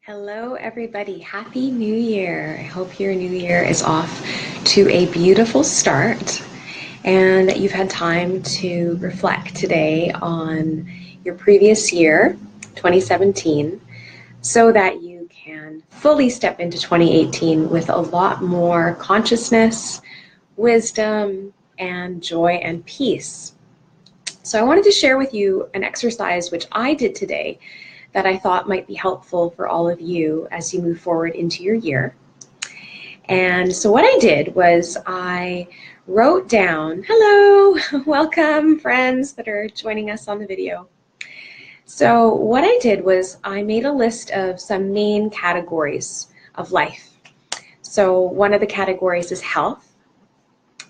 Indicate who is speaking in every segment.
Speaker 1: Hello, everybody. Happy New Year. I hope your new year is off to a beautiful start and that you've had time to reflect today on your previous year, 2017, so that you can fully step into 2018 with a lot more consciousness, wisdom, and joy and peace. So I wanted to share with you an exercise which I did today that I thought might be helpful for all of you as you move forward into your year. And so what I did was I wrote down, hello, welcome friends that are joining us on the video. So what I did was I made a list of some main categories of life. So one of the categories is health.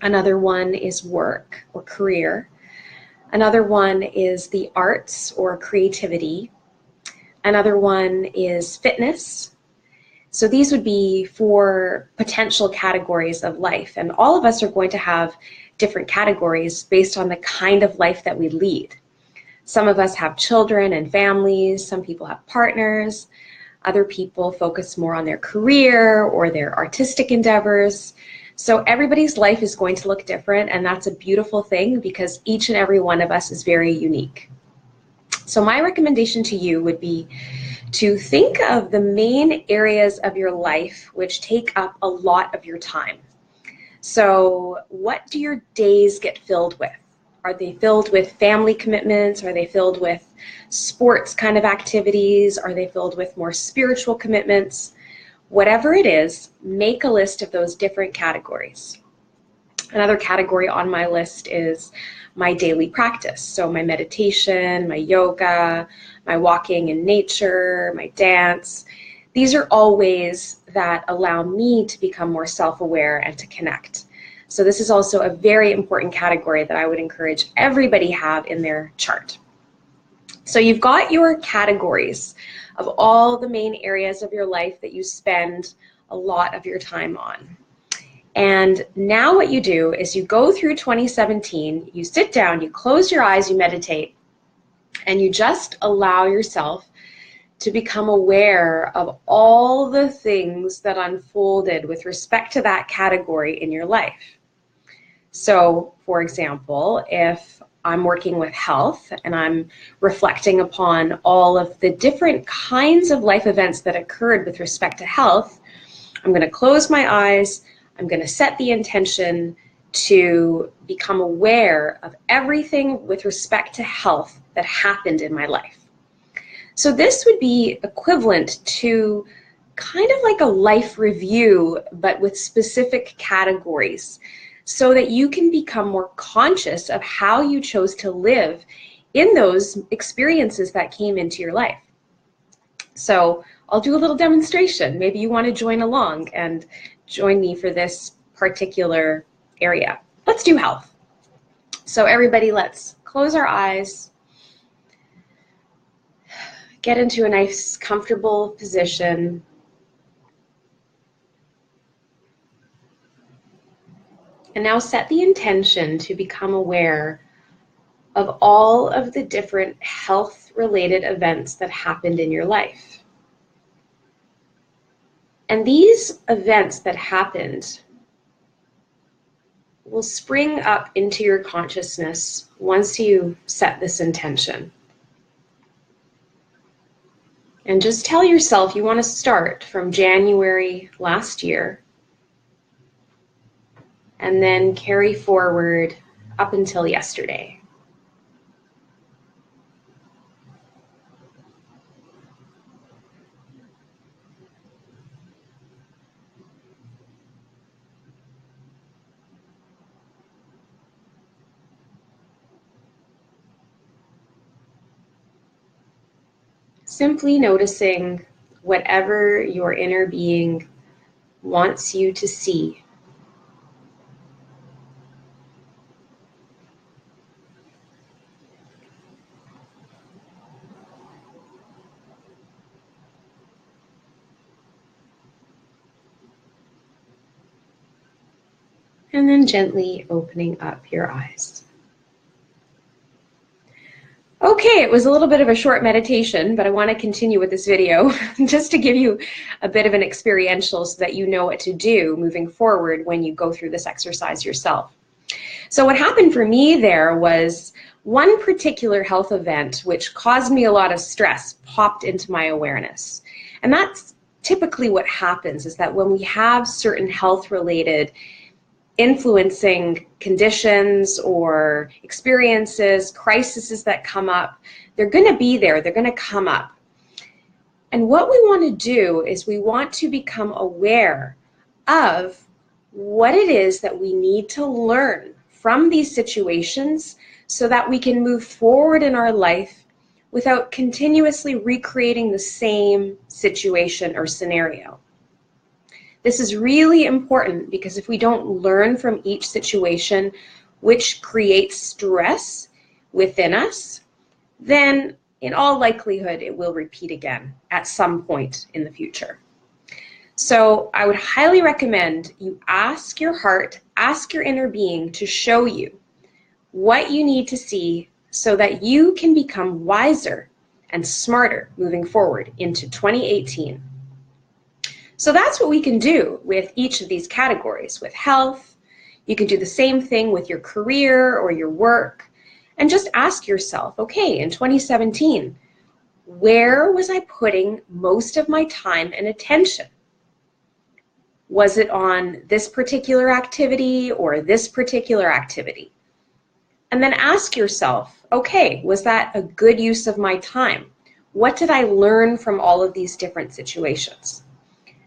Speaker 1: Another one is work or career. Another one is the arts or creativity. Another one is fitness. So these would be 4 potential categories of life. And all of us are going to have different categories based on the kind of life that we lead. Some of us have children and families. Some people have partners. Other people focus more on their career or their artistic endeavors. So everybody's life is going to look different, and that's a beautiful thing because each and every one of us is very unique. So my recommendation to you would be to think of the main areas of your life which take up a lot of your time. So what do your days get filled with? Are they filled with family commitments? Are they filled with sports kind of activities? Are they filled with more spiritual commitments? Whatever it is, make a list of those different categories. Another category on my list is my daily practice. So my meditation, my yoga, my walking in nature, my dance. These are all ways that allow me to become more self-aware and to connect. So this is also a very important category that I would encourage everybody have in their chart. So you've got your categories of all the main areas of your life that you spend a lot of your time on. And now what you do is you go through 2017, you sit down, you close your eyes, you meditate, and you just allow yourself to become aware of all the things that unfolded with respect to that category in your life. So, for example, if I'm working with health and I'm reflecting upon all of the different kinds of life events that occurred with respect to health, I'm going to close my eyes. I'm going to set the intention to become aware of everything with respect to health that happened in my life. So this would be equivalent to kind of like a life review, but with specific categories, so that you can become more conscious of how you chose to live in those experiences that came into your life. So I'll do a little demonstration. Maybe you want to join along and join me for this particular area. Let's do health. So everybody, let's close our eyes, get into a nice comfortable position. And now set the intention to become aware of all of the different health-related events that happened in your life. And these events that happened will spring up into your consciousness once you set this intention. And just tell yourself you want to start from January last year and then carry forward up until yesterday. Simply noticing whatever your inner being wants you to see. And then gently opening up your eyes. Okay, Okay, it was a little bit of a short meditation, but I want to continue with this video just to give you a bit of an experiential so that you know what to do moving forward when you go through this exercise yourself. So what happened for me there was one particular health event which caused me a lot of stress popped into my awareness. And that's typically what happens, is that when we have certain health-related influencing conditions or experiences, crises that come up, they're going to be there, they're going to come up. And what we want to do is we want to become aware of what it is that we need to learn from these situations so that we can move forward in our life without continuously recreating the same situation or scenario. This is really important because if we don't learn from each situation, which creates stress within us, then in all likelihood, it will repeat again at some point in the future. So I would highly recommend you ask your heart, ask your inner being to show you what you need to see so that you can become wiser and smarter moving forward into 2018. So that's what we can do with each of these categories. With health, you can do the same thing with your career or your work, and just ask yourself, okay, in 2017, where was I putting most of my time and attention? Was it on this particular activity or this particular activity? And then ask yourself, okay, was that a good use of my time? What did I learn from all of these different situations?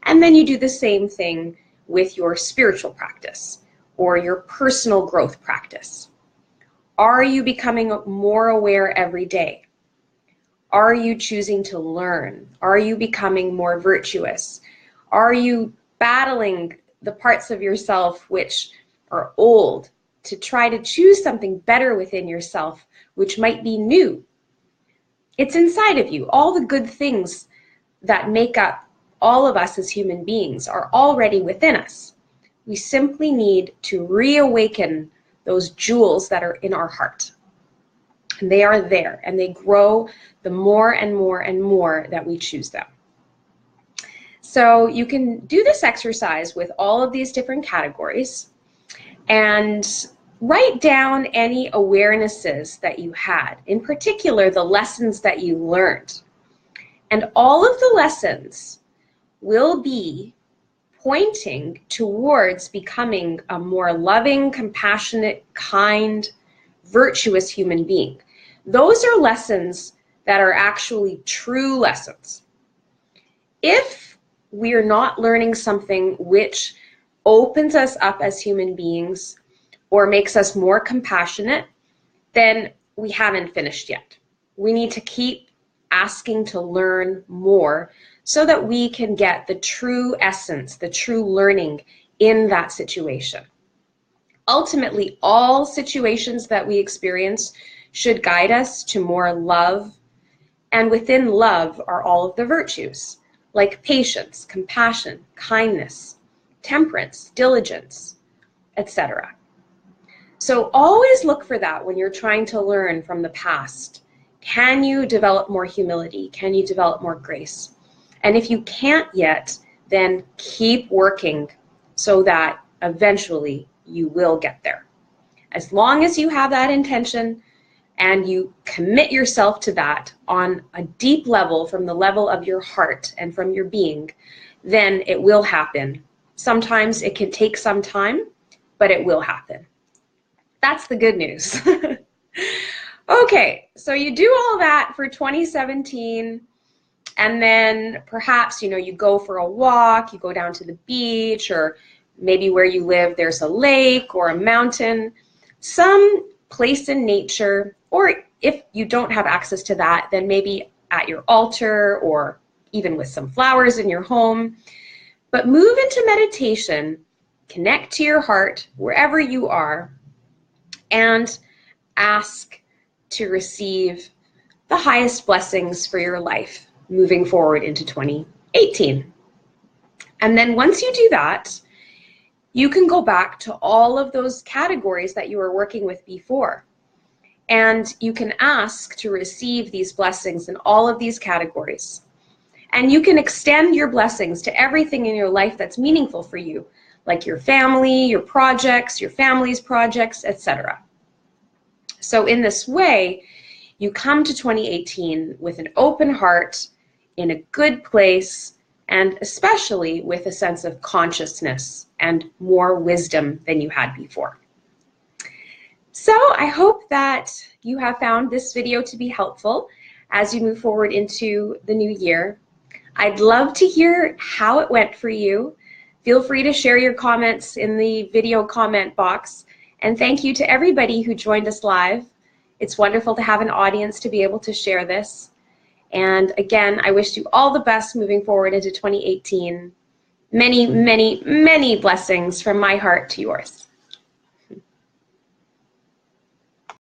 Speaker 1: And then you do the same thing with your spiritual practice or your personal growth practice. Are you becoming more aware every day? Are you choosing to learn? Are you becoming more virtuous? Are you battling the parts of yourself which are old to try to choose something better within yourself, which might be new? It's inside of you. All the good things that make up all of us as human beings are already within us. We simply need to reawaken those jewels that are in our heart. And they are there, and they grow the more and more and more that we choose them. So you can do this exercise with all of these different categories and write down any awarenesses that you had, in particular the lessons that you learned. And all of the lessons will be pointing towards becoming a more loving, compassionate, kind, virtuous human being. Those are lessons that are actually true lessons. If we are not learning something which opens us up as human beings or makes us more compassionate, then we haven't finished yet. We need to keep asking to learn more so that we can get the true essence, the true learning in that situation. Ultimately, all situations that we experience should guide us to more love, and within love are all of the virtues, like patience, compassion, kindness, temperance, diligence, etc. So always look for that when you're trying to learn from the past. Can you develop more humility? Can you develop more grace? And if you can't yet, then keep working so that eventually you will get there. As long as you have that intention and you commit yourself to that on a deep level, from the level of your heart and from your being, then it will happen. Sometimes it can take some time, but it will happen. That's the good news. Okay, so you do all that for 2017. And then perhaps, you go for a walk, you go down to the beach, or maybe where you live, there's a lake or a mountain, some place in nature, or if you don't have access to that, then maybe at your altar or even with some flowers in your home. But move into meditation, connect to your heart wherever you are, and ask to receive the highest blessings for your life moving forward into 2018. And then once you do that, you can go back to all of those categories that you were working with before. And you can ask to receive these blessings in all of these categories. And you can extend your blessings to everything in your life that's meaningful for you, like your family, your projects, your family's projects, etc. So in this way, you come to 2018 with an open heart, in a good place, and especially with a sense of consciousness and more wisdom than you had before. So I hope that you have found this video to be helpful as you move forward into the new year. I'd love to hear how it went for you. Feel free to share your comments in the video comment box. And thank you to everybody who joined us live. It's wonderful to have an audience to be able to share this. And again, I wish you all the best moving forward into 2018. Many, many, many blessings from my heart to yours.